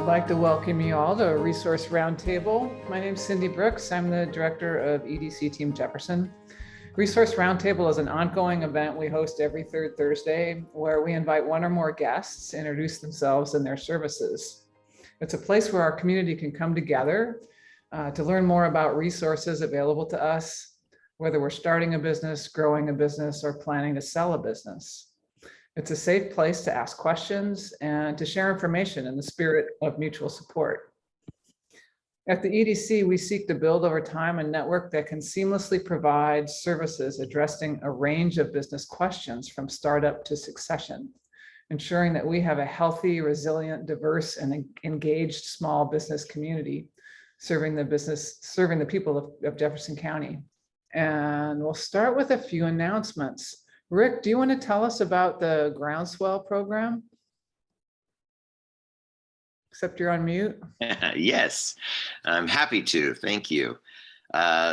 like to welcome you all to Resource Roundtable. My name is Cindy Brooks. I'm the director of EDC Team Jefferson. Resource Roundtable is an ongoing event we host every third Thursday where we invite one or more guests to introduce themselves and their services. It's a place where our community can come together to learn more about resources available to us, whether we're starting a business, growing a business, or planning to sell a business. It's a safe place to ask questions and to share information in the spirit of mutual support. At the EDC, we seek to build over time a network that can seamlessly provide services addressing a range of business questions from startup to succession, ensuring that we have a healthy, resilient, diverse, and engaged small business community serving the people of Jefferson County. And we'll start with a few announcements. Rick, do you want to tell us about the Groundswell program? Except you're on mute. Yes, I'm happy to. Thank you.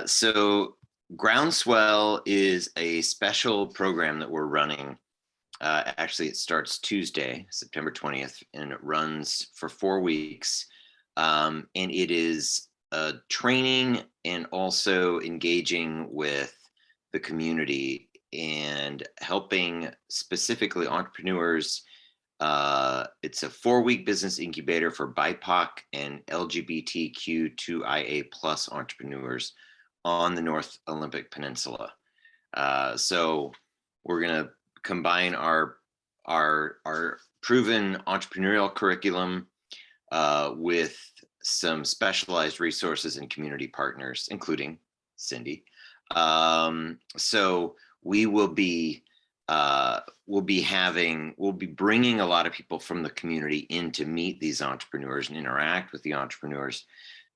So Groundswell is a special program that we're running. Actually, it starts Tuesday, September 20th, and it runs for 4 weeks. And it is training and also engaging with the community and helping specifically entrepreneurs. It's a 4-week business incubator for BIPOC and LGBTQ2IA+ entrepreneurs on the North Olympic Peninsula. So we're going to combine our proven entrepreneurial curriculum with some specialized resources and community partners, including Cindy. So we will be bringing a lot of people from the community in to meet these entrepreneurs and interact with the entrepreneurs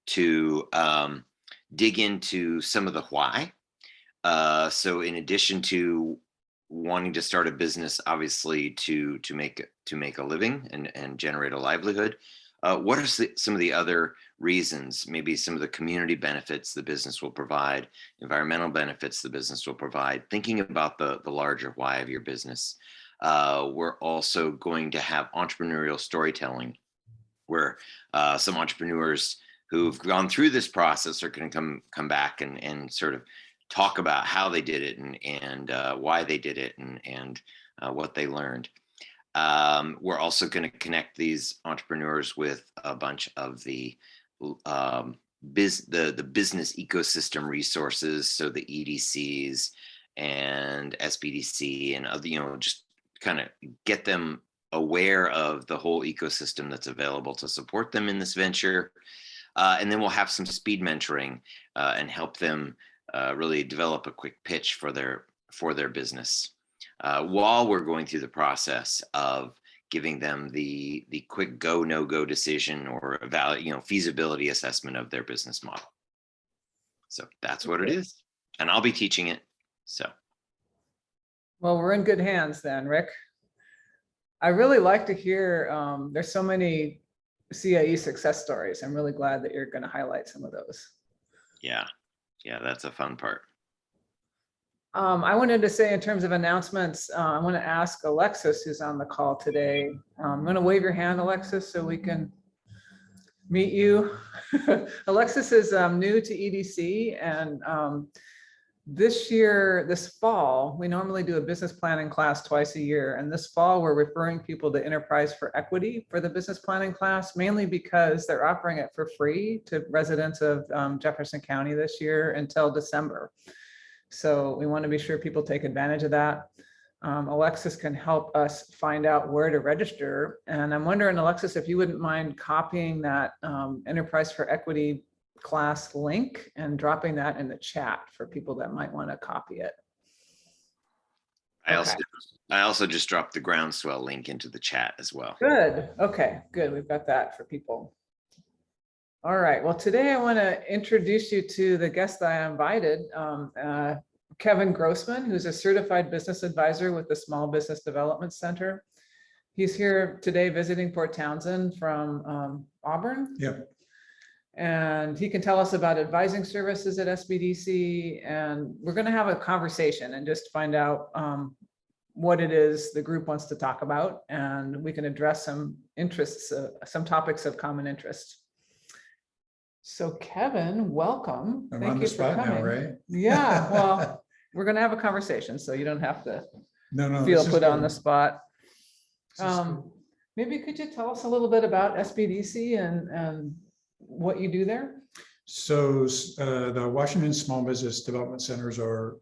to dig into some of the why. So in addition to wanting to start a business, obviously to make a living and generate a livelihood, what are some of the other reasons, maybe some of the community benefits the business will provide, environmental benefits the business will provide, thinking about the larger why of your business. We're also going to have entrepreneurial storytelling, where some entrepreneurs who've gone through this process are going to come back and sort of talk about how they did it and why they did it and what they learned. We're also going to connect these entrepreneurs with a bunch of the business ecosystem resources, so the EDCs and SBDC and other, just kind of get them aware of the whole ecosystem that's available to support them in this venture. And then we'll have some speed mentoring and help them really develop a quick pitch for their business. While we're going through the process of giving them the quick go, no go decision or feasibility assessment of their business model. So that's what it is. And I'll be teaching it. So. Well, we're in good hands then, Rick. I really like to hear, there's so many CIE success stories. I'm really glad that you're going to highlight some of those. Yeah, that's a fun part. I wanted to say in terms of announcements, I want to ask Alexis, who's on the call today. I'm going to wave your hand, Alexis, so we can meet you. Alexis is new to EDC, and this fall, we normally do a business planning class twice a year. And this fall, we're referring people to Enterprise for Equity for the business planning class, mainly because they're offering it for free to residents of Jefferson County this year until December. So we want to be sure people take advantage of that. Alexis can help us find out where to register. And I'm wondering, Alexis, if you wouldn't mind copying that Enterprise for Equity class link and dropping that in the chat for people that might want to copy it. I also just dropped the Groundswell link into the chat as well. Good. Okay, good. We've got that for people. All right. Well, today I want to introduce you to the guest that I invited, Kevin Grossman, who's a certified business advisor with the Small Business Development Center. He's here today visiting Port Townsend from Auburn. Yep. And he can tell us about advising services at SBDC. And we're going to have a conversation and just find out what it is the group wants to talk about, and we can address some interests, some topics of common interest. So Kevin, welcome. I'm Thank on you the for spot now, coming. right? Yeah, well, we're going to have a conversation, so you don't have to No, feel this is put on good. the spot. This is good. Maybe could you tell us a little bit about SBDC and what you do there? So the Washington Small Business Development Centers are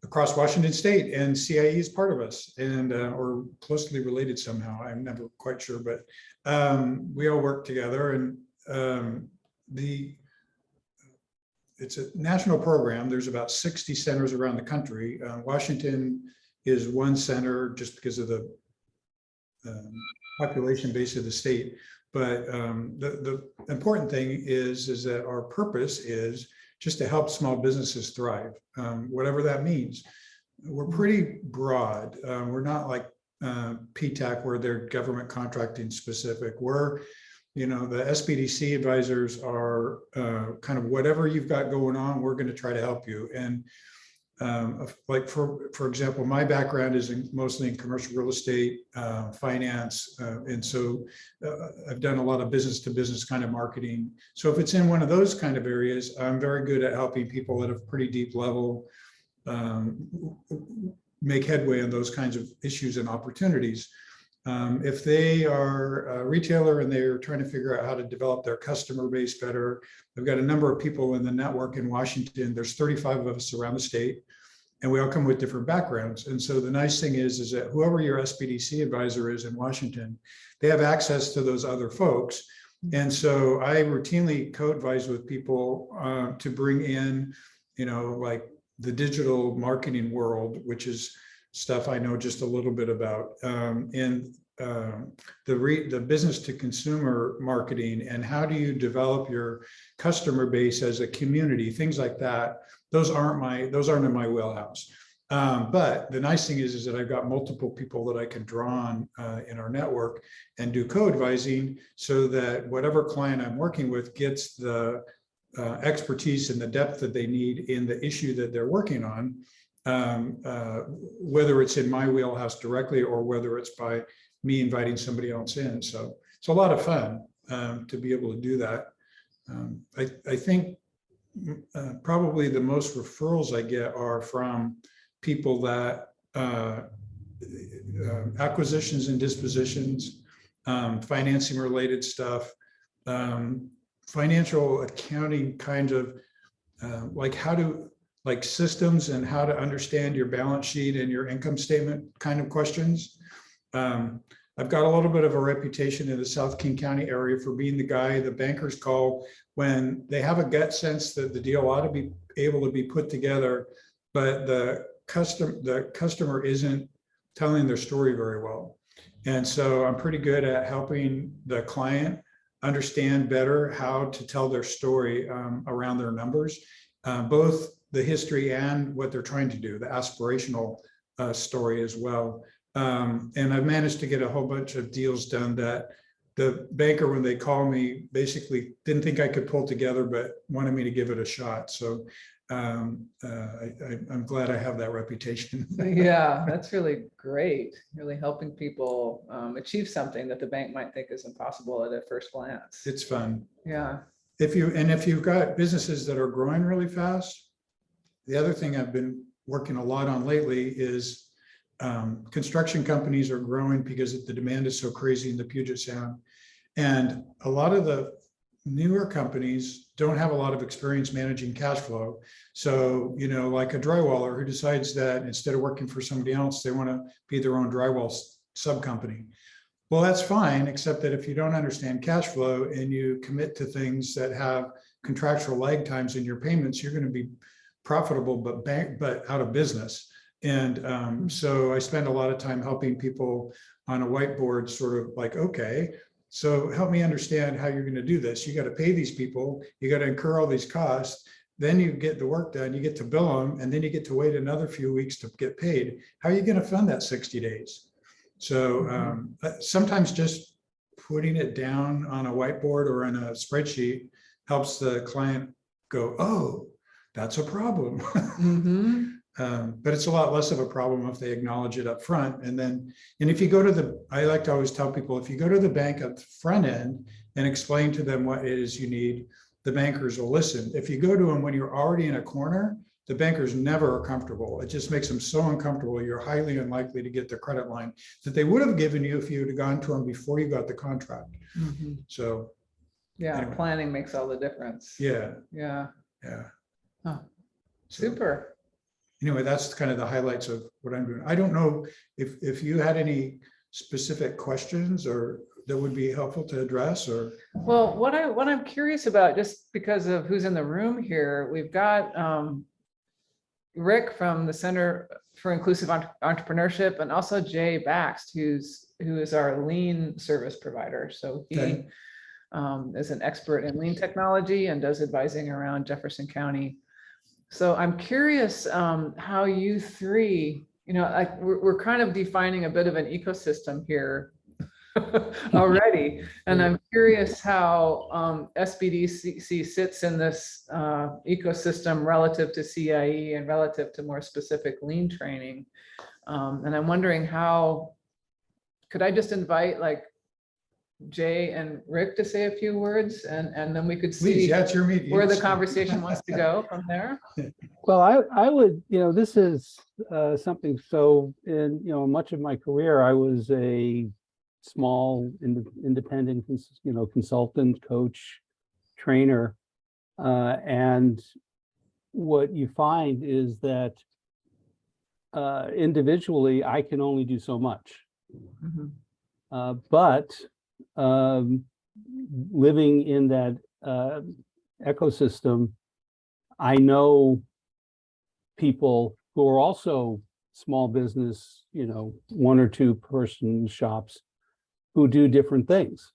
across Washington State, and CIE is part of us, and or closely related somehow. I'm never quite sure, but we all work together, and it's a national program. There's about 60 centers around the country. Washington is one center just because of the population base of the state. But the important thing is that our purpose is just to help small businesses thrive, whatever that means. We're pretty broad. We're not like PTAC where they're government contracting specific. We're, the SBDC advisors are kind of whatever you've got going on, we're going to try to help you. And like for example, my background is mostly in commercial real estate, finance, and so I've done a lot of business to business kind of marketing. So if it's in one of those kind of areas, I'm very good at helping people at a pretty deep level make headway on those kinds of issues and opportunities. If they are a retailer and they're trying to figure out how to develop their customer base better, I've got a number of people in the network in Washington. There's 35 of us around the state, and we all come with different backgrounds. And so the nice thing is that whoever your SBDC advisor is in Washington, they have access to those other folks. And so I routinely co-advise with people to bring in, like the digital marketing world, which is stuff I know just a little bit about, and the business to consumer marketing, and how do you develop your customer base as a community, things like that. Those aren't in my wheelhouse. But the nice thing is that I've got multiple people that I can draw on in our network and do co-advising, so that whatever client I'm working with gets the expertise and the depth that they need in the issue that they're working on, whether it's in my wheelhouse directly or whether it's by me inviting somebody else in. So it's a lot of fun to be able to do that. I think probably the most referrals I get are from people that acquisitions and dispositions, financing related stuff, financial accounting kind of like systems and how to understand your balance sheet and your income statement kind of questions. I've got a little bit of a reputation in the South King County area for being the guy the bankers call when they have a gut sense that the deal ought to be able to be put together, but the customer isn't telling their story very well. And so I'm pretty good at helping the client understand better how to tell their story around their numbers, both the history and what they're trying to do, the aspirational story as well. And I've managed to get a whole bunch of deals done that the banker, when they call me, basically didn't think I could pull together, but wanted me to give it a shot. So I'm glad I have that reputation. Yeah, that's really great. Really helping people achieve something that the bank might think is impossible at a first glance. It's fun. Yeah. If you've got businesses that are growing really fast, the other thing I've been working a lot on lately is construction companies are growing because the demand is so crazy in the Puget Sound. And a lot of the newer companies don't have a lot of experience managing cash flow. So, like a drywaller who decides that instead of working for somebody else, they want to be their own drywall sub company. Well, that's fine, except that if you don't understand cash flow and you commit to things that have contractual lag times in your payments, you're going to be profitable, but out of business. And so I spend a lot of time helping people on a whiteboard, sort of like, okay, so help me understand how you're going to do this. You got to pay these people, you got to incur all these costs, then you get the work done, you get to bill them, and then you get to wait another few weeks to get paid. How are you going to fund that 60 days? So sometimes just putting it down on a whiteboard or in a spreadsheet helps the client go, oh, that's a problem. Mm-hmm. But it's a lot less of a problem if they acknowledge it up front. And if you go to I like to always tell people, if you go to the bank at the front end and explain to them what it is you need, the bankers will listen. If you go to them when you're already in a corner, the bankers never are comfortable. It just makes them so uncomfortable. You're highly unlikely to get the credit line that they would have given you if you had gone to them before you got the contract. Mhm. So, Yeah, Anyway. planning makes all the difference. yeah, Yeah. yeah. Huh. So, Super. anyway, that's kind of the highlights of what I'm doing. I don't know if you had any specific questions or that would be helpful to address, or Well, what I'm curious about, just because of who's in the room here, we've got Rick from the Center for Inclusive Entrepreneurship, and also Jay Bakst, who is our lean service provider. So he Okay. is an expert in lean technology and does advising around Jefferson County. So I'm curious how you three, like we're kind of defining a bit of an ecosystem here already. And I'm curious how SBDC sits in this ecosystem relative to CIE and relative to more specific lean training. And I'm wondering could I just invite like Jay and Rick to say a few words, and then we could please, see yeah, it's your meeting. where the conversation wants to go from there. Well, I would, this is something, so in, much of my career, I was a small independent, consultant, coach, trainer. And what you find is that individually, I can only do so much. Mhm. But living in that ecosystem, I know people who are also small business, 1 or 2 person shops who do different things.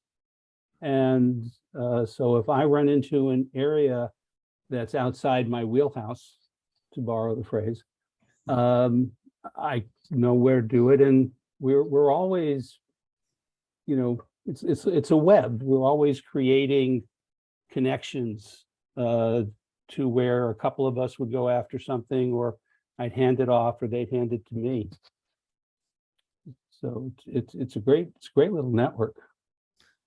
And so if I run into an area that's outside my wheelhouse, to borrow the phrase, I know where to do it. And we're always, it's a web. We're always creating connections to where a couple of us would go after something, or I'd hand it off, or they'd hand it to me. So it's a great little network.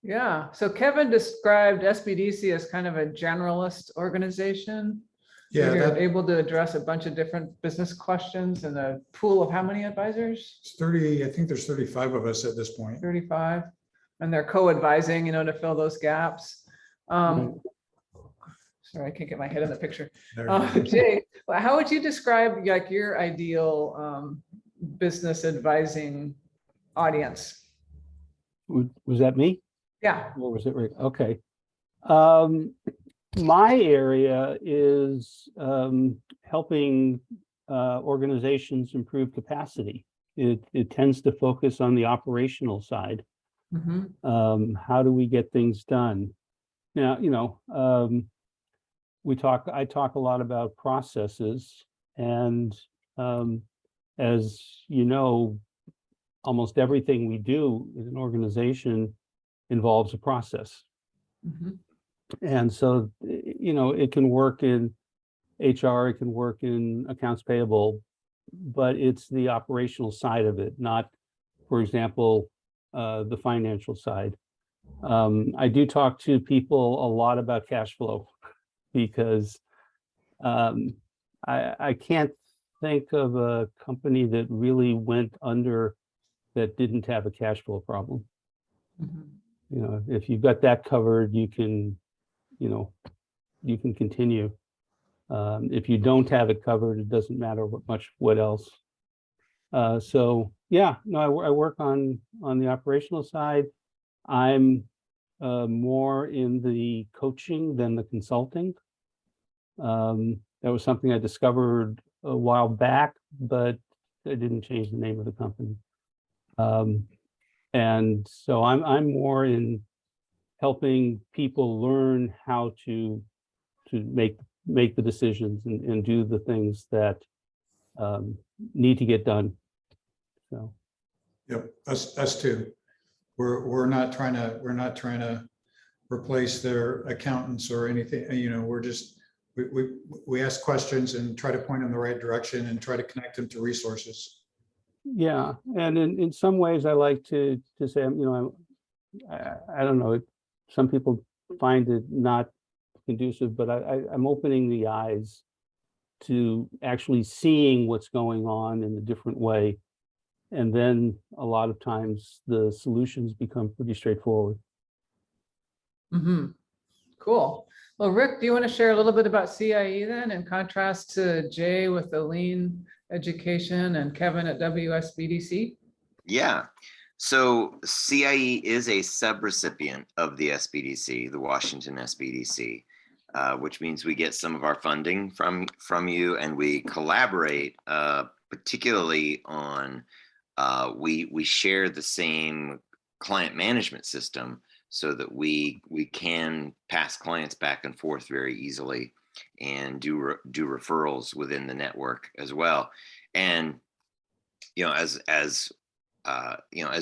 Yeah, so Kevin described SBDC as kind of a generalist organization. Yeah, You're that- able to address a bunch of different business questions in a pool of how many advisors? It's 30, I think there's 35 of us at this point. 35, and they're co-advising, to fill those gaps. Sorry, I can't get my head in the picture. There. Jay, how would you describe like your ideal business advising audience? Was that me? Yeah. Or was it Rick? Okay. My area is helping organizations improve capacity. It tends to focus on the operational side. Mhm. How do we get things done? Now, I talk a lot about processes, and as you know, almost everything we do in an organization involves a process. Mhm. And so, it can work in HR, it can work in accounts payable, but it's the operational side of it, not, for example, the financial side. I do talk to people a lot about cash flow because I can't think of a company that really went under that didn't have a cash flow problem. Mhm. If you've got that covered, you can continue. If you don't have it covered, it doesn't matter what else. So yeah, no, I work on the operational side. I'm more in the coaching than the consulting. That was something I discovered a while back, but I didn't change the name of the company. And so I'm more in helping people learn how to make the decisions and do the things that need to get done. So. Yep, us too. We're not trying to replace their accountants or anything, we ask questions and try to point them in the right direction and try to connect them to resources. Yeah, and in some ways, I like to say, I don't know, some people find it not conducive, but I'm opening the eyes to actually seeing what's going on in a different way. And then a lot of times the solutions become pretty straightforward. Cool. Well, Rick, do you want to share a little bit about CIE then, in contrast to Jay with the lean education and Kevin at WSBDC? Yeah. So CIE is a subrecipient of the SBDC, the Washington SBDC, which means we get some of our funding from you, and we collaborate, particularly on, we share the same client management system so that we can pass clients back and forth very easily and do referrals within the network as well. And as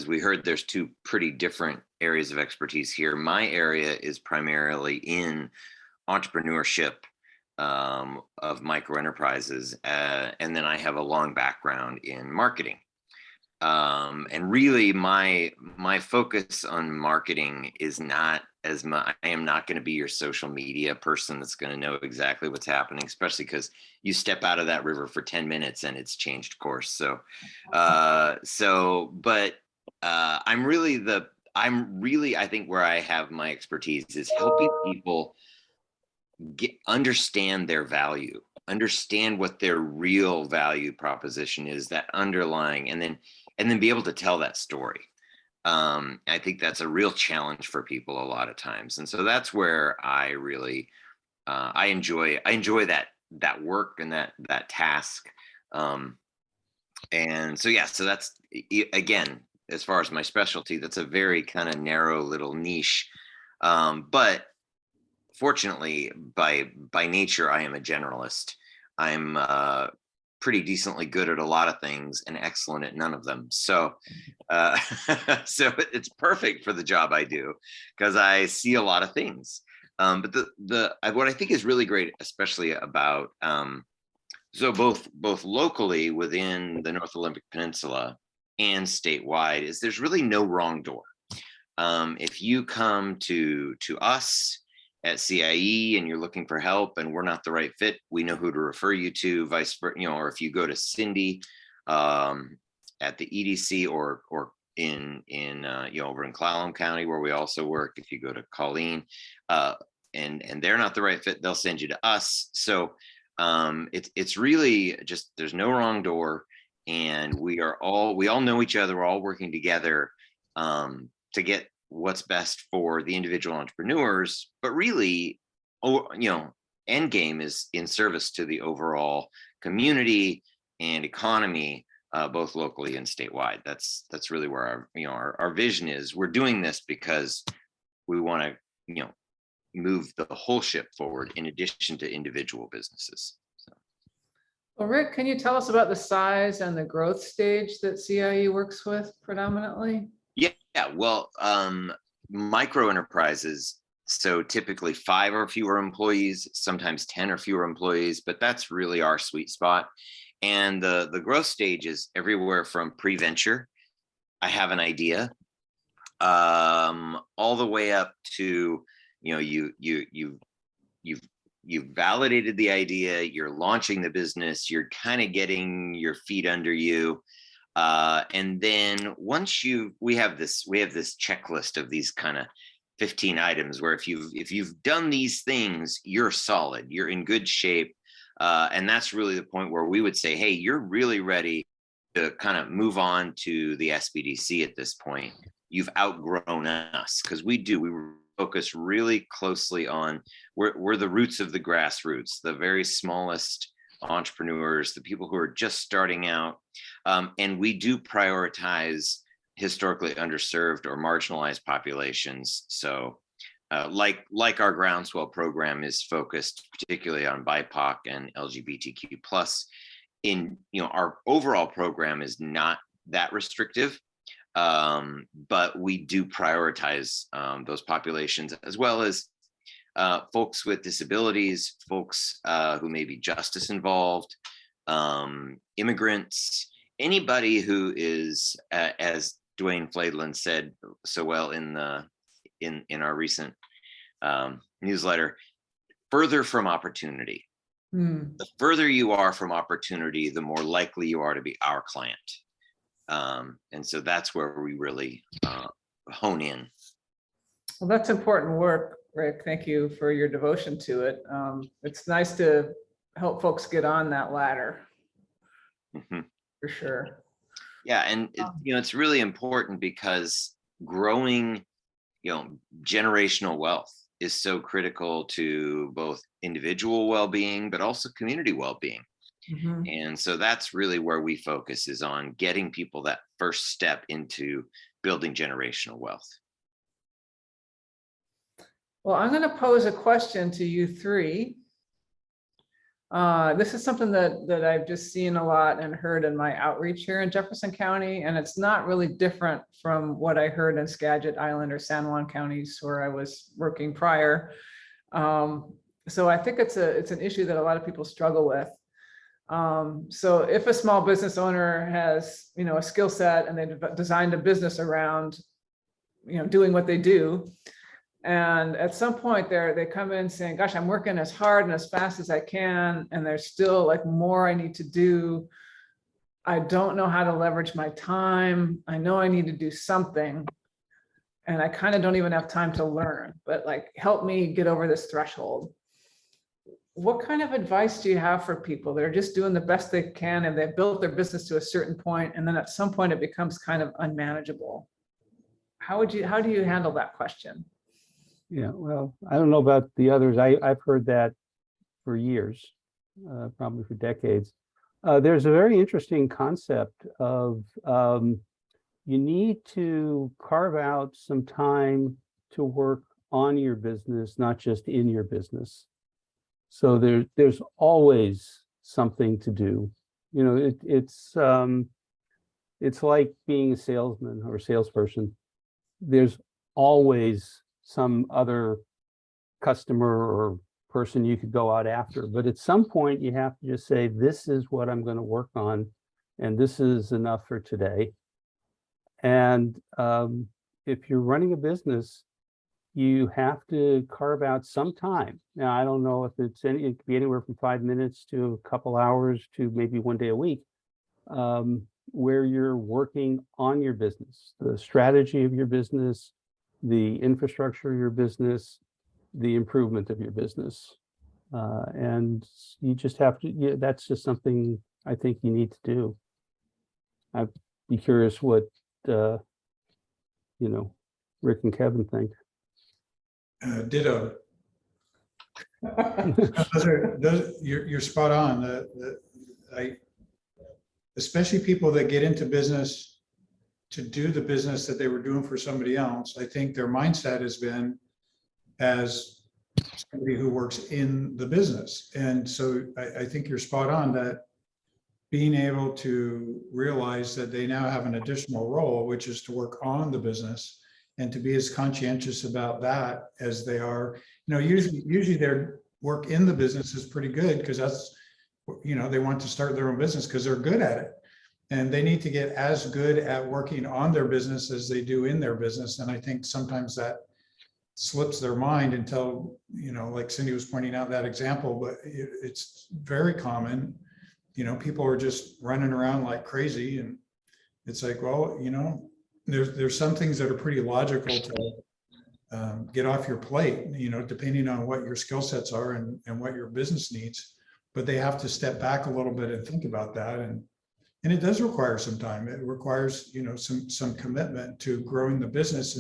we heard, there's two pretty different areas of expertise here. My area is primarily in entrepreneurship of micro enterprises, and then I have a long background in marketing. And really, my focus on marketing is not as much. I am not going to be your social media person that's going to know exactly what's happening, especially because you step out of that river for 10 minutes and it's changed course. So, but I'm really, I think where I have my expertise is helping people understand their value, understand what their real value proposition is, that underlying, and then be able to tell that story. I think that's a real challenge for people a lot of times. And so that's where I really, I enjoy that work and that task. And so, yeah, so that's, again, as far as my specialty, that's a very kind of narrow little niche. But fortunately, by nature, I am a generalist. I'm pretty decently good at a lot of things and excellent at none of them. So, so it's perfect for the job I do because I see a lot of things. But what I think is really great, especially about so both locally within the North Olympic Peninsula and statewide, is there's really no wrong door. If you come to us at CIE and you're looking for help and we're not the right fit, we know who to refer you to, vice versa, or if you go to Cindy at the EDC or in over in Kalaloch County where we also work, if you go to Colleen and they're not the right fit, they'll send you to us. So it's really just, there's no wrong door, and we all know each other. We're all working together to get what's best for the individual entrepreneurs, but really, end game is in service to the overall community and economy, both locally and statewide. That's really where our vision is. We're doing this because we want to, move the whole ship forward in addition to individual businesses. So. Well, Rick, can you tell us about the size and the growth stage that CIE works with predominantly? Yeah, well, micro enterprises, so typically 5 or fewer employees, sometimes 10 or fewer employees, but that's really our sweet spot. And the growth stage is everywhere from pre-venture, I have an idea, all the way up to, you've validated the idea, you're launching the business, you're kind of getting your feet under you. And then once we have this checklist of these kind of 15 items where if you've done these things, you're solid, you're in good shape. And that's really the point where we would say, hey, you're really ready to kind of move on to the SBDC at this point. You've outgrown us, because we focus really closely on, we're the roots of the grassroots, the very smallest entrepreneurs, the people who are just starting out. And we do prioritize historically underserved or marginalized populations. So like our Groundswell program is focused particularly on BIPOC and LGBTQ+. Our overall program is not that restrictive, but we do prioritize those populations, as well as folks with disabilities, folks who may be justice involved, immigrants, anybody who is, as Dwayne Fladeland said so well in our recent newsletter, further from opportunity. The further you are from opportunity, the more likely you are to be our client. And so that's where we really hone in. Well, that's important work, Rick. Thank you for your devotion to it. It's nice to help folks get on that ladder. For sure. Yeah, and it's really important because growing, generational wealth is so critical to both individual well-being, but also community well-being. And so that's really where we focus, is on getting people that first step into building generational wealth. Well, I'm going to pose a question to you three. This is something that I've just seen a lot and heard in my outreach here in Jefferson County, and it's not really different from what I heard in Skagit Island or San Juan counties where I was working prior. So I think it's an issue that a lot of people struggle with. So if a small business owner has, a skill set and they've designed a business around, doing what they do, and at some point they come in saying, gosh, I'm working as hard and as fast as I can, and there's still like more I need to do. I don't know how to leverage my time. I know I need to do something, and I kind of don't even have time to learn, but like, help me get over this threshold. What kind of advice do you have for people that are just doing the best they can and they've built their business to a certain point, and then at some point it becomes kind of unmanageable? How do you handle that question? Yeah, well, I don't know about the others. I've heard that for years, probably for decades. There's a very interesting concept of you need to carve out some time to work on your business, not just in your business. So there's always something to do. It's like being a salesman or a salesperson. There's always some other customer or person you could go out after. But at some point you have to just say, this is what I'm going to work on, and this is enough for today. And if you're running a business, you have to carve out some time. Now, I don't know if it could be anywhere from 5 minutes to a couple hours to maybe one day a week, where you're working on your business, the strategy of your business, the infrastructure of your business, the improvement of your business. And you just have to, that's just something I think you need to do. I'd be curious what, Rick and Kevin think. Ditto. You're spot on. Especially people that get into business to do the business that they were doing for somebody else, I think their mindset has been as somebody who works in the business. And so I think you're spot on that being able to realize that they now have an additional role, which is to work on the business and to be as conscientious about that as they are. Usually their work in the business is pretty good because that's, they want to start their own business because they're good at it. And they need to get as good at working on their business as they do in their business. And I think sometimes that slips their mind until, like Cindy was pointing out that example, but it's very common. People are just running around like crazy. And it's like, well, there's some things that are pretty logical to get off your plate, depending on what your skill sets are and what your business needs. But they have to step back a little bit and think about that. And it does require some time. It requires, some commitment to growing the business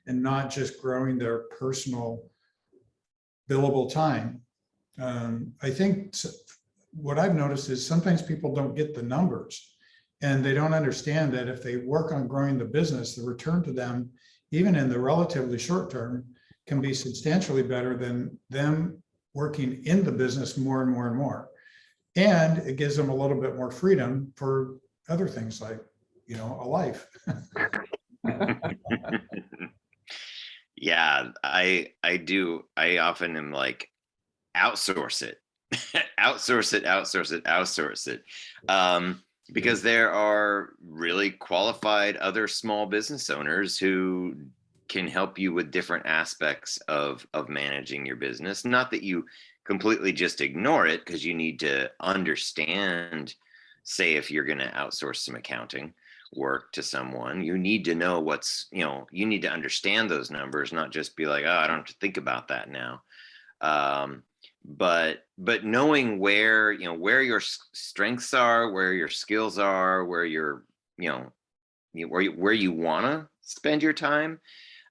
and not just growing their personal billable time. I think what I've noticed is sometimes people don't get the numbers and they don't understand that if they work on growing the business, the return to them, even in the relatively short term, can be substantially better than them working in the business more and more and more. And it gives them a little bit more freedom for other things like, a life. Yeah, I do. I often am like, outsource it, outsource it, outsource it, outsource it. Because there are really qualified other small business owners who can help you with different aspects of managing your business. Not that you completely just ignore it, because you need to understand, say, if you're going to outsource some accounting work to someone, you need to know what's, you need to understand those numbers, not just be like, oh, I don't have to think about that now. But knowing where, where your strengths are, where your skills are, where you're, where you want to spend your time,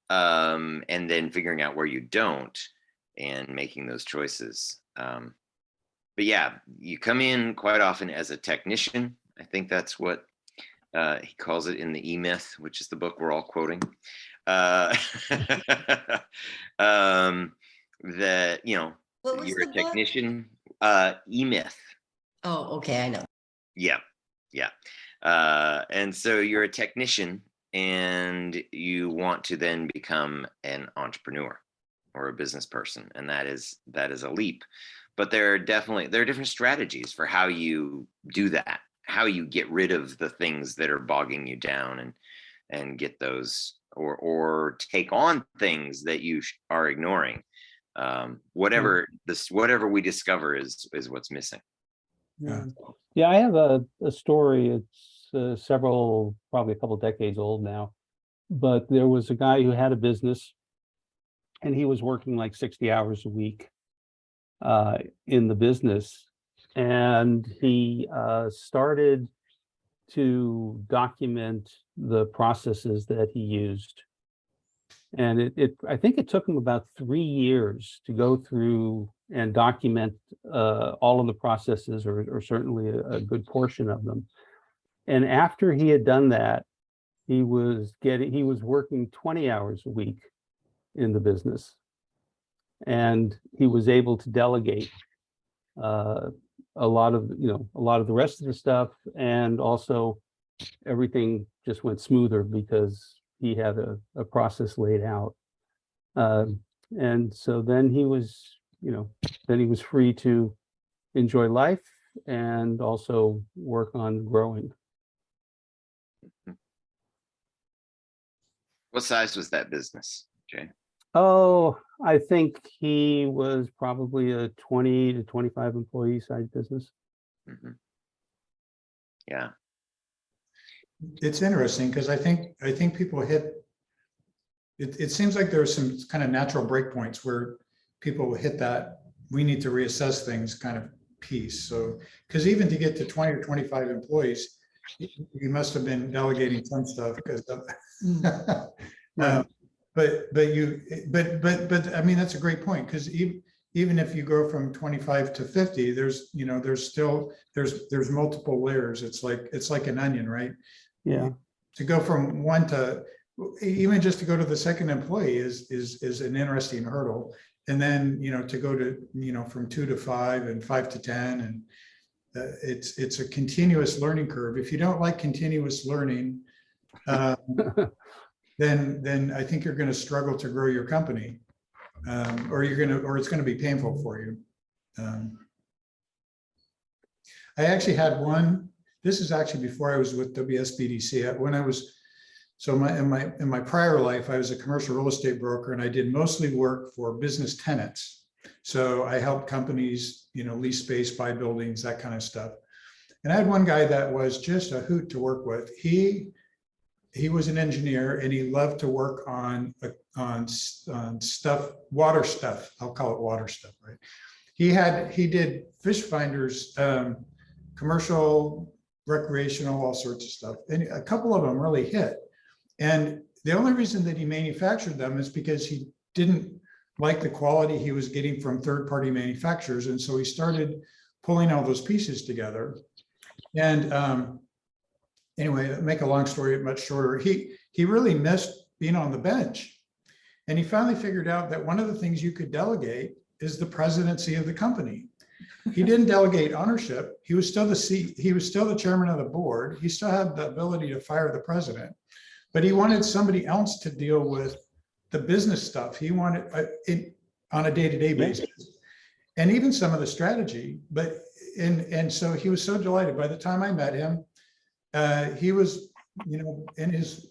and then figuring out where you don't and making those choices. But yeah, you come in quite often as a technician. I think that's what he calls it in the E-Myth, which is the book we're all quoting. That, What was you're the a book? technician. E-Myth. Oh, okay, I know. Yeah. And so you're a technician, and you want to then become an entrepreneur or a business person, and that is a leap. But there are different strategies for how you do that, how you get rid of the things that are bogging you down, and get those, or take on things that you are ignoring. Whatever we discover is what's missing. Yeah. Yeah, I have a story. It's probably a couple decades old now, but there was a guy who had a business, and he was working like 60 hours a week in the business, and he started to document the processes that he used. And I think it took him about 3 years to go through and document all of the processes, or certainly a good portion of them. And after he had done that, he was working 20 hours a week in the business, and he was able to delegate a lot of the rest of the stuff, and also everything just went smoother because he had a process laid out. And so then he was free to enjoy life and also work on growing. What size was that business, Jay? Oh, I think he was probably a 20 to 25 employee size business. Mm-hmm. Yeah. It's interesting because I think people hit it. It seems like there's some kind of natural breakpoints where people will hit that we need to reassess things kind of piece. So, because even to get to 20 or 25 employees, you must have been delegating some stuff because but I mean, that's a great point, because even if you go from 25 to 50, there's multiple layers. It's like an onion, right? Yeah. To go from one to, even just to go to the second employee is an interesting hurdle. And then, to go to, from 2 to 5 and 5 to 10, and it's a continuous learning curve. If you don't like continuous learning, then I think you're going to struggle to grow your company, or it's going to be painful for you. I actually had one. This is actually before I was with WSBDC. When I was, in my prior life, I was a commercial real estate broker, and I did mostly work for business tenants. So I helped companies, lease space, buy buildings, that kind of stuff. And I had one guy that was just a hoot to work with. He was an engineer, and he loved to work on stuff, water stuff. I'll call it water stuff, right? He did fish finders, commercial, recreational, all sorts of stuff. And a couple of them really hit. And the only reason that he manufactured them is because he didn't like the quality he was getting from third-party manufacturers. And so he started pulling all those pieces together. And anyway, make a long story much shorter, he really missed being on the bench. And he finally figured out that one of the things you could delegate is the presidency of the company. He didn't delegate ownership. He was still the chairman of the board. He still had the ability to fire the president, but he wanted somebody else to deal with the business stuff. He wanted it on a day-to-day Yeah. basis, and even some of the strategy. But and so he was so delighted. By the time I met him, he was, in his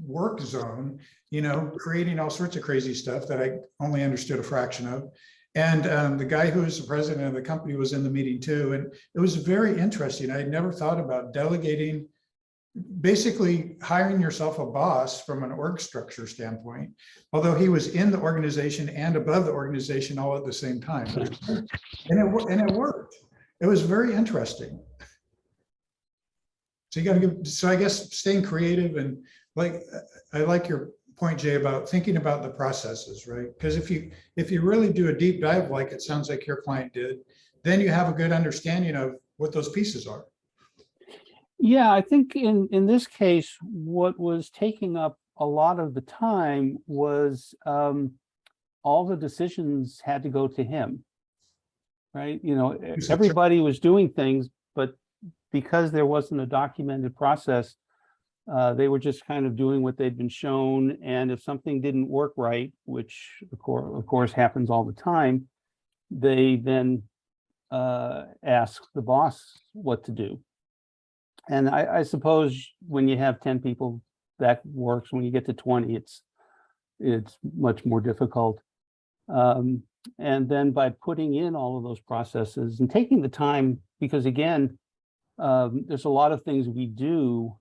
work zone, creating all sorts of crazy stuff that I only understood a fraction of. And the guy who was the president of the company was in the meeting too. And it was very interesting. I had never thought about delegating, basically hiring yourself a boss from an org structure standpoint, although he was in the organization and above the organization all at the same time. And it worked. It was very interesting. So you got to give, so I guess staying creative, and I like your point, Jay, about thinking about the processes, right? Because if you really do a deep dive, like it sounds like your client did, then you have a good understanding of what those pieces are. Yeah, I think in this case, what was taking up a lot of the time was all the decisions had to go to him, right? Everybody was doing things, but because there wasn't a documented process, they were just kind of doing what they'd been shown. And if something didn't work right, which of course happens all the time, they then ask the boss what to do. And I suppose when you have 10 people, that works. When you get to 20, it's much more difficult. And then by putting in all of those processes and taking the time, because again, there's a lot of things we do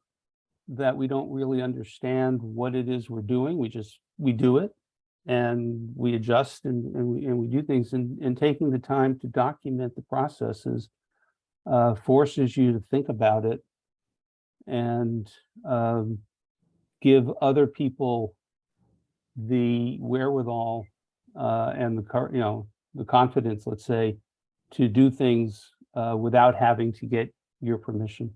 that we don't really understand what it is we're doing. We do it, and we adjust and we do things, and taking the time to document the processes forces you to think about it and give other people the wherewithal and the confidence, let's say, to do things without having to get your permission.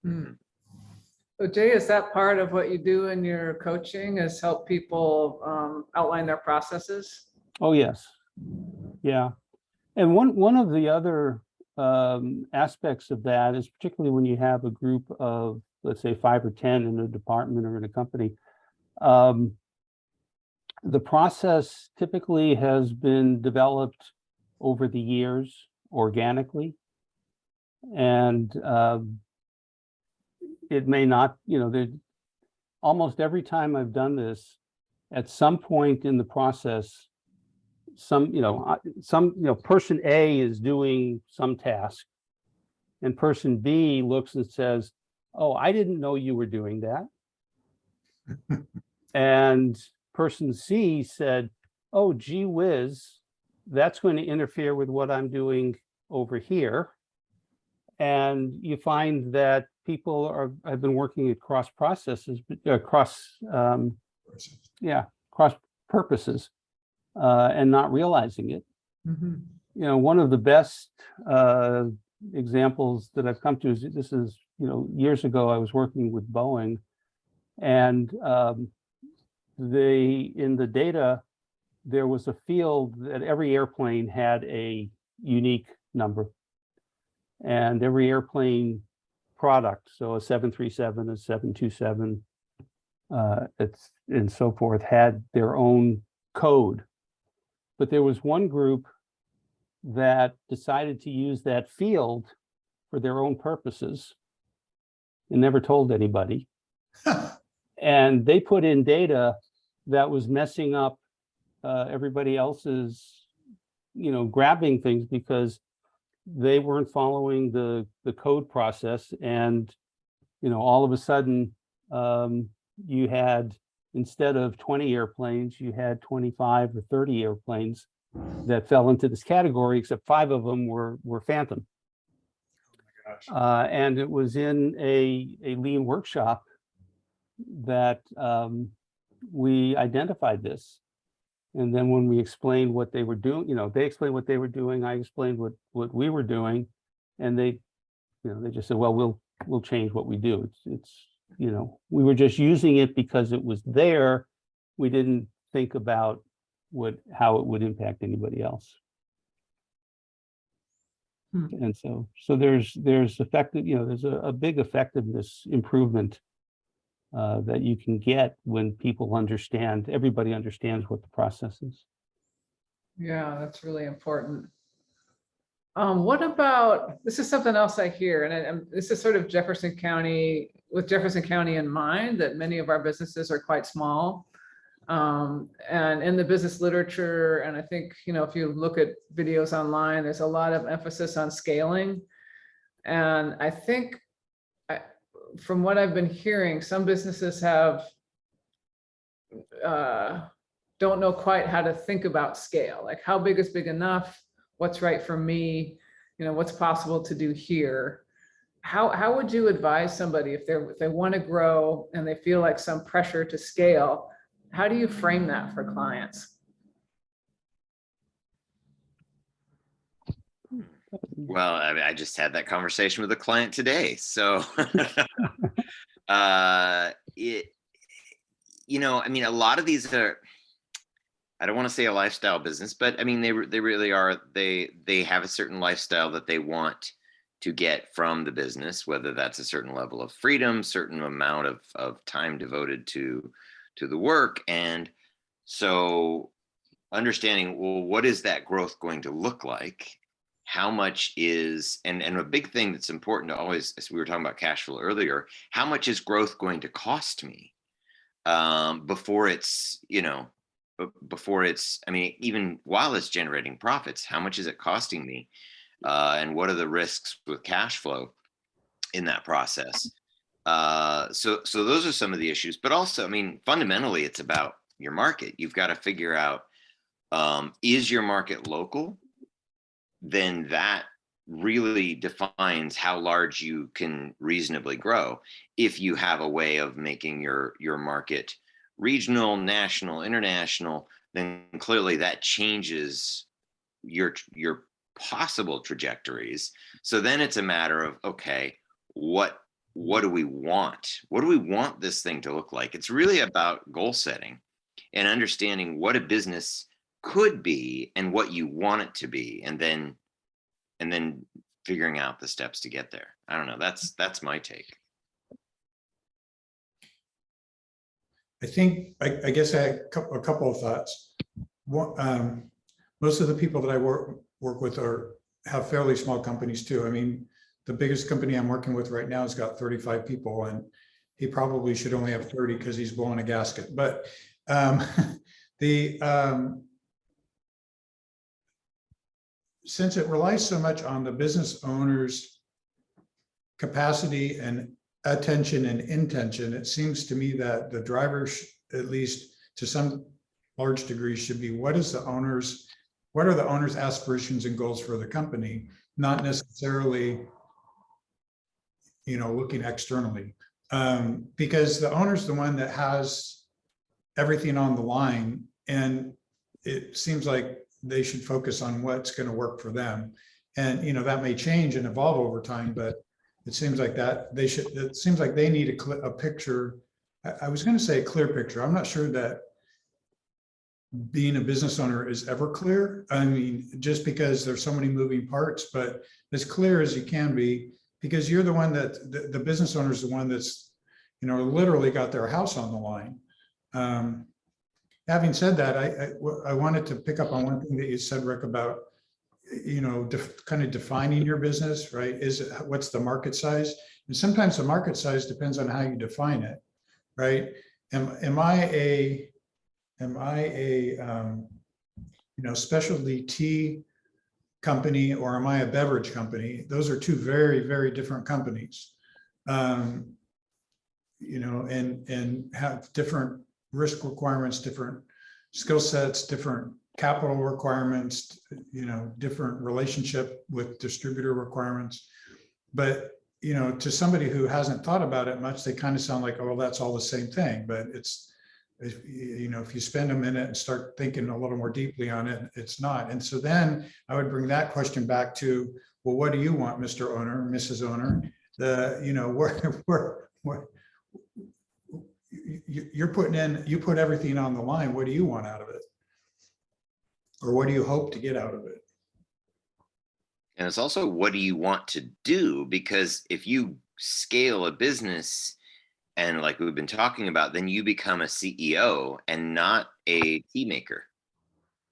So Jay, is that part of what you do in your coaching, is help people outline their processes? Oh, yes. Yeah. And one of the other aspects of that is, particularly when you have a group of, let's say, 5 or 10 in a department or in a company, the process typically has been developed over the years organically. And it may not, almost every time I've done this, at some point in the process, person A is doing some task, and person B looks and says, "Oh, I didn't know you were doing that." And person C said, "Oh, gee whiz, that's going to interfere with what I'm doing over here." And you find that people have been working at cross processes, cross purposes, and not realizing it. One of the best examples that I've come to is, this is, years ago, I was working with Boeing, and in the data, there was a field that every airplane had a unique number. And every airplane product, so a 737, a 727, and so forth, had their own code. But there was one group that decided to use that field for their own purposes and never told anybody. And they put in data that was messing up everybody else's, grabbing things, because they weren't following the code process. And all of a sudden you had, instead of 20 airplanes, you had 25 or 30 airplanes that fell into this category, except 5 of them were Phantom. And it was in a lean workshop that we identified this. And then when we explained what they were doing, they explained what they were doing, I explained what we were doing, and they just said, well, we'll change what we do. It's we were just using it because it was there. We didn't think about how it would impact anybody else. And so there's effective, there's a big effectiveness improvement that you can get when people understand, everybody understands what the process is. Yeah, that's really important. What about, this is something else I hear, and this is sort of Jefferson County, with Jefferson County in mind, that many of our businesses are quite small. And in the business literature, and I think, if you look at videos online, there's a lot of emphasis on scaling. And I think from what I've been hearing, some businesses have don't know quite how to think about scale, like how big is big enough, what's right for me, what's possible to do here. How would you advise somebody if they want to grow and they feel like some pressure to scale? How do you frame that for clients? Well, I just had that conversation with a client today. So, a lot of these are, I don't want to say a lifestyle business, but I mean, they really are, they have a certain lifestyle that they want to get from the business, whether that's a certain level of freedom, certain amount of time devoted to the work. And so understanding, well, what is that growth going to look like? How much is, and a big thing that's important to always, as we were talking about cash flow earlier, how much is growth going to cost me before it's, even while it's generating profits, how much is it costing me? And what are the risks with cash flow in that process? So those are some of the issues, but also, fundamentally, it's about your market. You've got to figure out, is your market local? Then that really defines how large you can reasonably grow. If you have a way of making your market regional, national, international, then clearly that changes your possible trajectories. So then it's a matter of, okay, what do we want? What do we want this thing to look like? It's really about goal setting and understanding what a business could be and what you want it to be, and then figuring out the steps to get there. I don't know. That's my take. I think, I guess I had a couple of thoughts. One, most of the people that I work with have fairly small companies too. The biggest company I'm working with right now has got 35 people, and he probably should only have 30 because he's blowing a gasket. But since it relies so much on the business owner's capacity and attention and intention, it seems to me that the driver, at least to some large degree, should be what are the owner's aspirations and goals for the company, not necessarily looking externally, because the owner's the one that has everything on the line, and it seems like they should focus on what's going to work for them. And that may change and evolve over time, but it seems like it seems like they need a picture. I was going to say a clear picture. I'm not sure that being a business owner is ever clear. Just because there's so many moving parts, but as clear as you can be, because you're the one that the business owner is the one that's, literally got their house on the line. Having said that, I wanted to pick up on one thing that you said, Rick, about, kind of defining your business, right? What's the market size? And sometimes the market size depends on how you define it, right? Am I a specialty tea company, or am I a beverage company? Those are two very, very different companies, and have different risk requirements, different skill sets, different capital requirements, different relationship with distributor requirements. But, to somebody who hasn't thought about it much, they kind of sound like, oh, well, that's all the same thing. But if you spend a minute and start thinking a little more deeply on it, it's not. And so then I would bring that question back to, well, what do you want, Mr. Owner, Mrs. Owner? You put everything on the line. What do you want out of it? Or what do you hope to get out of it? And it's also, what do you want to do? Because if you scale a business and like we've been talking about, then you become a CEO and not a tea maker.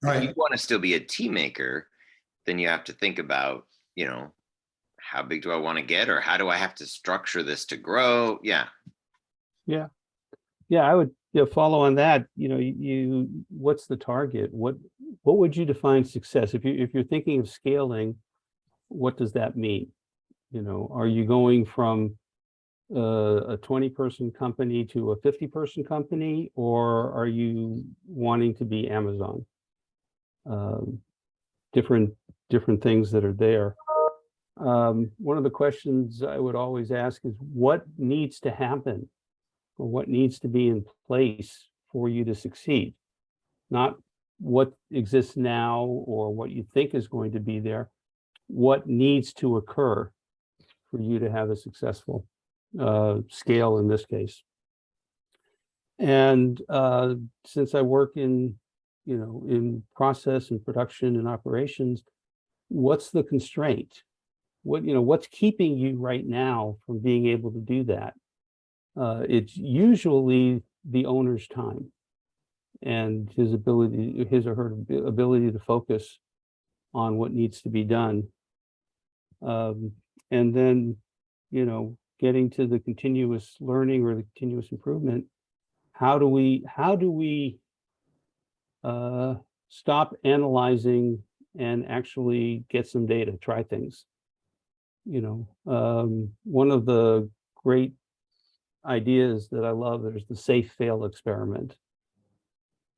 If you Right. want to still be a tea maker, then you have to think about, how big do I want to get, or how do I have to structure this to grow? Yeah. Yeah, I would follow on that. You what's the target? What would you define success? If you're thinking of scaling, what does that mean? Are you going from a 20-person company to a 50-person company, or are you wanting to be Amazon? Different things that are there. One of the questions I would always ask is, what needs to happen, or what needs to be in place for you to succeed? Not what exists now or what you think is going to be there. What needs to occur for you to have a successful scale in this case? And since I work in process and production and operations, what's the constraint? What's keeping you right now from being able to do that? It's usually the owner's time and his or her ability to focus on what needs to be done. And then, getting to the continuous learning or the continuous improvement. How do we stop analyzing and actually get some data, try things? One of the great ideas that I love, there's the safe fail experiment.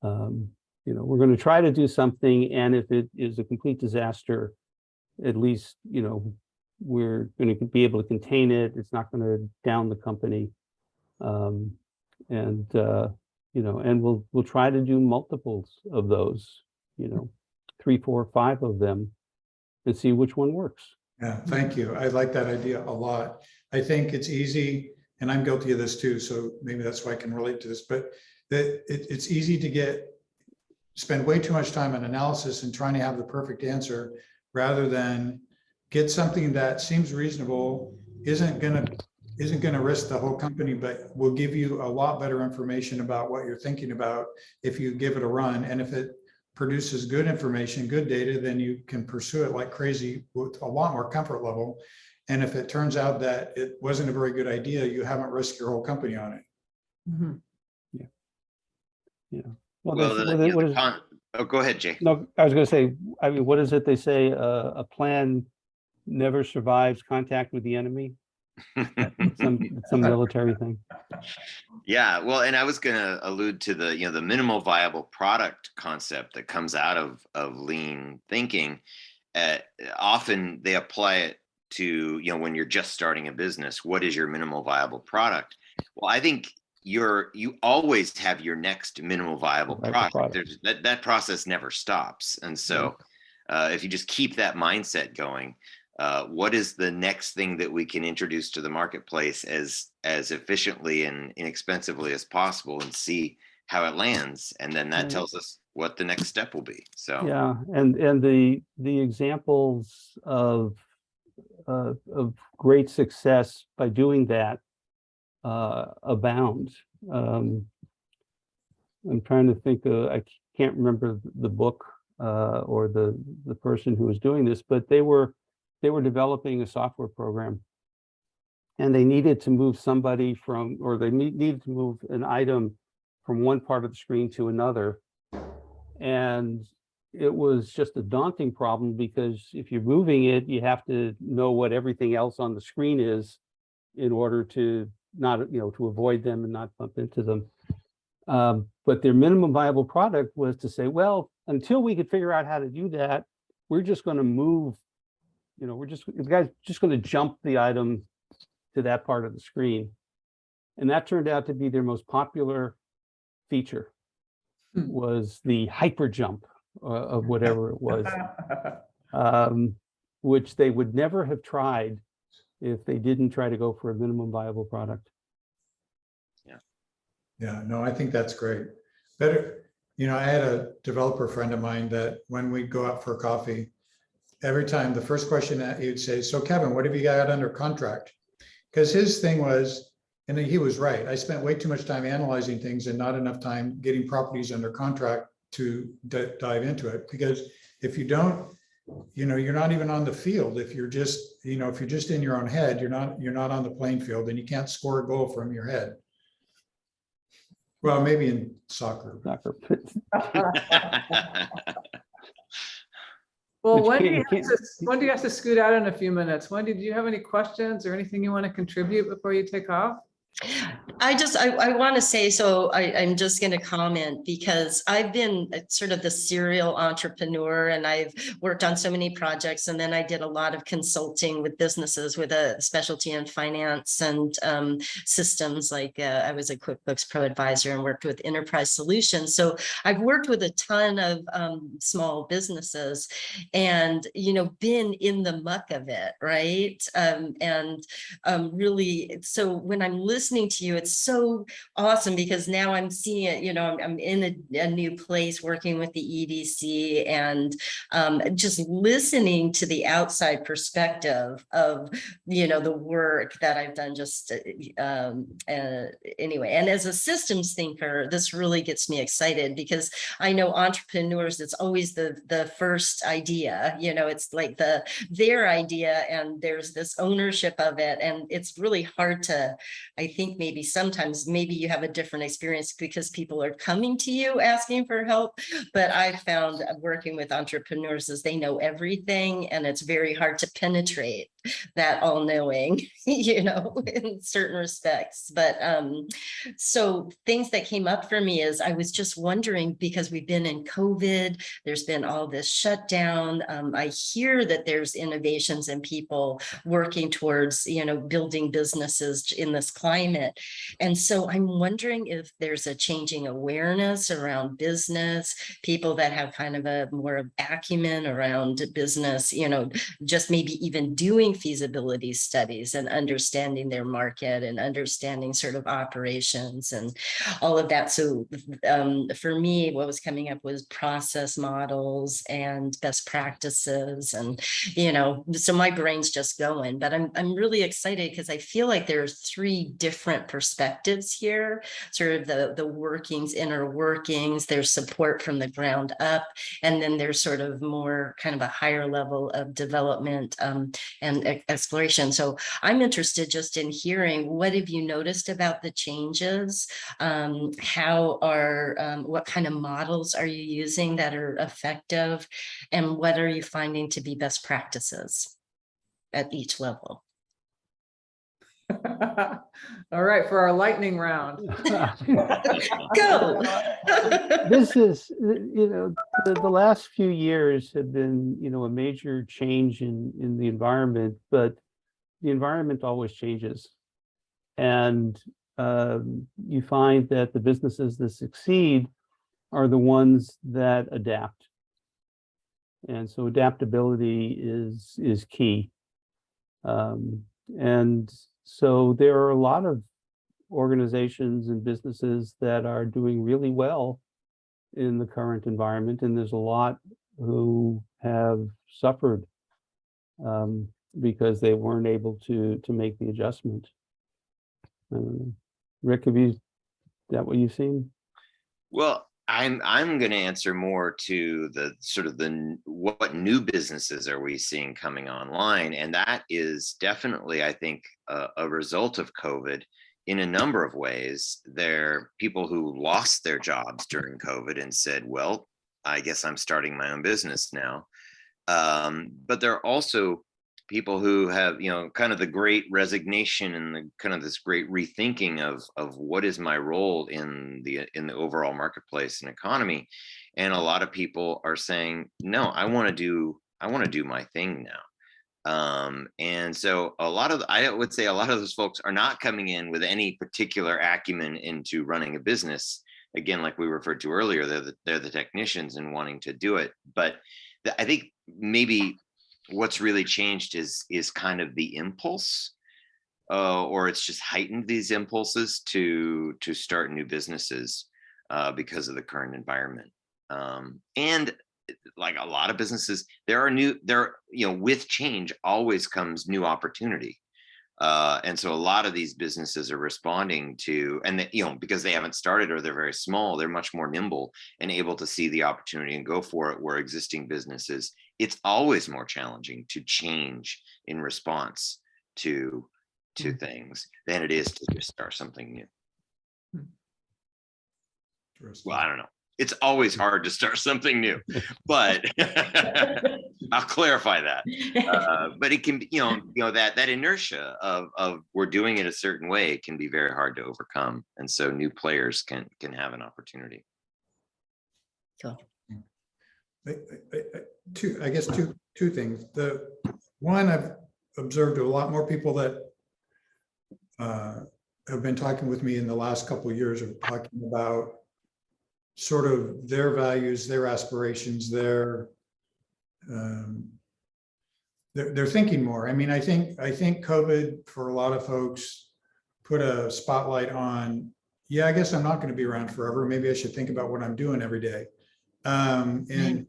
We're going to try to do something, and if it is a complete disaster, at least we're going to be able to contain it. It's not going to down the company, and we'll try to do multiples of those, 3, 4, 5 of them, and see which one works. Yeah, thank you. I like that idea a lot. I think it's easy, and I'm guilty of this too, so maybe that's why I can relate to this, but it's easy to spend way too much time on analysis and trying to have the perfect answer, rather than get something that seems reasonable, isn't gonna risk the whole company, but will give you a lot better information about what you're thinking about if you give it a run. And if it produces good information, good data, then you can pursue it like crazy with a lot more comfort level. And if it turns out that it wasn't a very good idea, you haven't risked your whole company on it. Mhm. Yeah. Well, go ahead, Jay. No, I was going to say, what is it they say? A plan never survives contact with the enemy. Some military thing. Yeah, well, and I was going to allude to the minimal viable product concept that comes out of lean thinking. Often they apply it to when you're just starting a business. What is your minimal viable product? Well, I think you always have your next minimal viable product. There's that process never stops, and so if you just keep that mindset going, what is the next thing that we can introduce to the marketplace as efficiently and inexpensively as possible, and see how it lands, and then that tells us what the next step will be. So yeah, and the examples of great success by doing that abound. I'm trying to think I can't remember the book or the person who was doing this, but they were developing a software program, and they needed to move somebody from, or they needed to move an item from one part of the screen to another. And it was just a daunting problem, because if you're moving it, you have to know what everything else on the screen is in order to not, to avoid them and not bump into them. But their minimum viable product was to say, well, until we could figure out how to do that, we're just going to move, the guy's just going to jump the item to that part of the screen. And that turned out to be their most popular feature, was the hyper jump of whatever it was, which they would never have tried if they didn't try to go for a minimum viable product. Yeah, no, I think that's great. Better, I had a developer friend of mine that when we go out for coffee, every time the first question that he would say, "So Kevin, what have you got under contract?" Because his thing was, And he was right. I spent way too much time analyzing things and not enough time getting properties under contract to dive into it. Because if you don't, you're not even on the field. If you're just, if you're just in your own head, you're not on the playing field, and you can't score a goal from your head. Well, maybe in soccer. Well, Which Wendy can't- Wendy has to scoot out in a few minutes. Wendy, do you have any questions or anything you want to contribute before you take off? I want to say, so I'm just going to comment because I've been sort of the serial entrepreneur, and I've worked on so many projects. And then I did a lot of consulting with businesses with a specialty in finance and systems. Like I was a QuickBooks Pro advisor and worked with enterprise solutions. So I've worked with a ton of small businesses and, been in the muck of it. Right. Really, so when I'm listening to you, it's so awesome because now I'm seeing it, I'm in a new place working with the EDC and just listening to the outside perspective of, the work that I've done just anyway. And as a systems thinker, this really gets me excited because I know entrepreneurs, it's always the first idea, it's like their idea and there's this ownership of it. And it's really hard to, I think maybe sometimes you have a different experience because people are coming to you asking for help. But I found working with entrepreneurs is they know everything and it's very hard to penetrate that all-knowing, in certain respects. But so things that came up for me is I was just wondering, because we've been in COVID, there's been all this shutdown. I hear that there's innovations and people working towards, building businesses in this climate. And so I'm wondering if there's a changing awareness around business, people that have kind of a more acumen around business, just maybe even doing feasibility studies and understanding their market and understanding sort of operations and all of that. So for me, what was coming up was process models and best practices. And, so my brain's just going, but I'm really excited because I feel like there's three different perspectives here, sort of the workings, inner workings, there's support from the ground up, and then there's sort of more kind of a higher level of development and exploration. So I'm interested just in hearing, what have you noticed about the changes? What kind of models are you using that are effective? And what are you finding to be best practices at each level? All right, for our lightning round. Go. This is, the last few years have been, a major change in the environment, but the environment always changes. And you find that the businesses that succeed are the ones that adapt. And so adaptability is key. And so there are a lot of organizations and businesses that are doing really well in the current environment, and there's a lot who have suffered because they weren't able to make the adjustment. Rick, is that what you've seen? Well, I'm going to answer more to the sort of what new businesses are we seeing coming online, and that is definitely, I think, a result of COVID in a number of ways. There are people who lost their jobs during COVID and said, well, I guess I'm starting my own business now. But there are also people who have, kind of the great resignation and the kind of this great rethinking of what is my role in the overall marketplace and economy. And a lot of people are saying, no, I want to do my thing now. And so I would say a lot of those folks are not coming in with any particular acumen into running a business. Again, like we referred to earlier, they're the technicians and wanting to do it. But I think maybe what's really changed is kind of the impulse, or it's just heightened these impulses to start new businesses because of the current environment. And like a lot of businesses, with change always comes new opportunity. And so a lot of these businesses are responding to, and that, because they haven't started or they're very small, they're much more nimble and able to see the opportunity and go for it, where existing businesses, it's always more challenging to change in response to things than it is to just start something new. Well, I don't know. It's always hard to start something new, but I'll clarify that. But it can be, that inertia of we're doing it a certain way can be very hard to overcome, and so new players can have an opportunity. Cool. Two things. The one, I've observed a lot more people that have been talking with me in the last couple of years are talking about sort of their values, their aspirations, they're thinking more. I mean, I think COVID for a lot of folks put a spotlight on, yeah, I guess I'm not going to be around forever. Maybe I should think about what I'm doing every day. And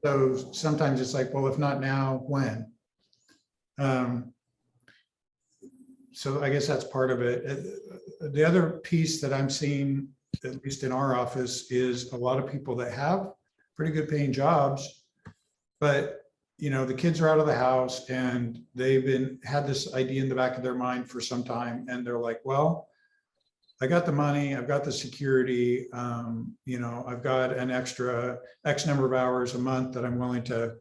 so sometimes it's like, well, if not now, when? So I guess that's part of it. The other piece that I'm seeing, at least in our office, is a lot of people that have pretty good paying jobs, but the kids are out of the house and they've had this idea in the back of their mind for some time, and they're like, well, I got the money, I've got the security, I've got an extra X number of hours a month that I'm willing to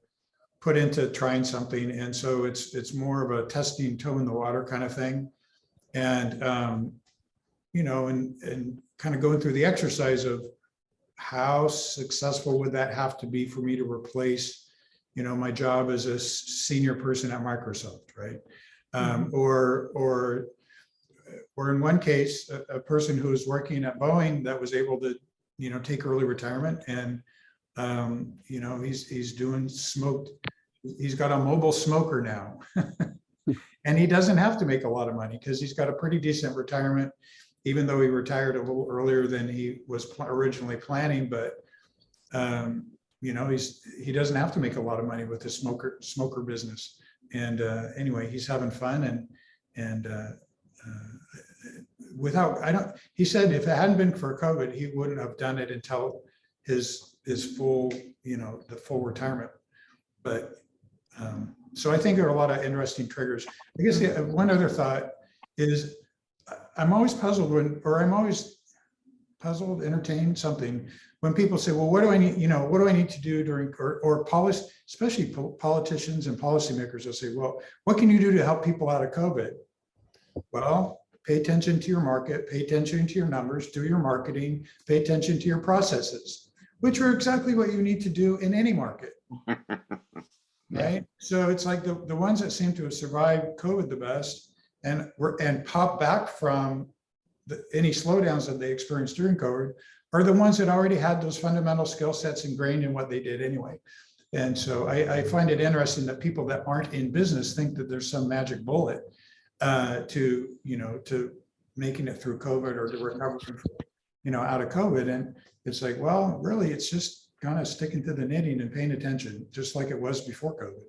put into trying something. And so it's more of a testing toe in the water kind of thing. And, and kind of going through the exercise of how successful would that have to be for me to replace, my job as a senior person at Microsoft, right? Or in one case, a person who was working at Boeing that was able to, take early retirement, and he's doing smoked. He's got a mobile smoker now, and he doesn't have to make a lot of money because he's got a pretty decent retirement, even though he retired a little earlier than he was originally planning. But he doesn't have to make a lot of money with his smoker business. And anyway, he's having fun, and he said if it hadn't been for COVID, he wouldn't have done it until his full, the full retirement. But so I think there are a lot of interesting triggers. I guess one other thought is I'm always puzzled entertained something when people say, well, what do I need, what do I need to do during, or policy, especially politicians and policymakers will say, well, what can you do to help people out of COVID? Well, pay attention to your market, pay attention to your numbers, do your marketing, pay attention to your processes, which are exactly what you need to do in any market. Right? So it's like the ones that seem to have survived COVID the best and pop back from any slowdowns that they experienced during COVID are the ones that already had those fundamental skill sets ingrained in what they did anyway. And so I find it interesting that people that aren't in business think that there's some magic bullet to making it through COVID or to recovering, out of COVID. And it's like, well, really, it's just kind of sticking to the knitting and paying attention, just like it was before COVID.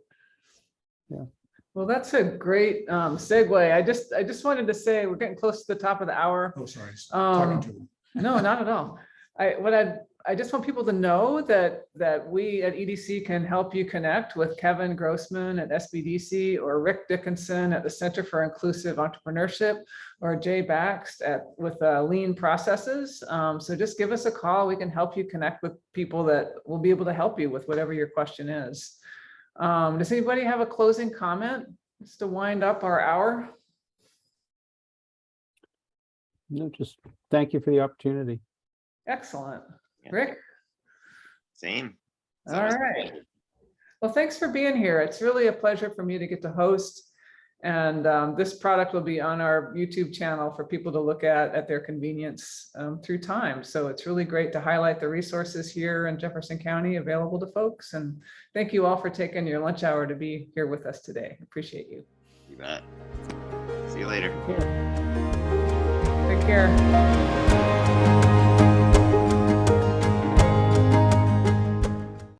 Yeah. Well, that's a great segue. I just wanted to say we're getting close to the top of the hour. Oh, sorry. Talking to them. No, not at all. I just want people to know that we at EDC can help you connect with Kevin Grossman at SBDC, or Rick Dickinson at the Center for Inclusive Entrepreneurship, or Jay Bakst with Lean Processes. So just give us a call. We can help you connect with people that will be able to help you with whatever your question is. Does anybody have a closing comment just to wind up our hour? No, just thank you for the opportunity. Excellent. Yeah. Rick? Same. All right. Well, thanks for being here. It's really a pleasure for me to get to host. And this product will be on our YouTube channel for people to look at their convenience through time. So it's really great to highlight the resources here in Jefferson County available to folks. And thank you all for taking your lunch hour to be here with us today. Appreciate you. You bet. See you later. Take care.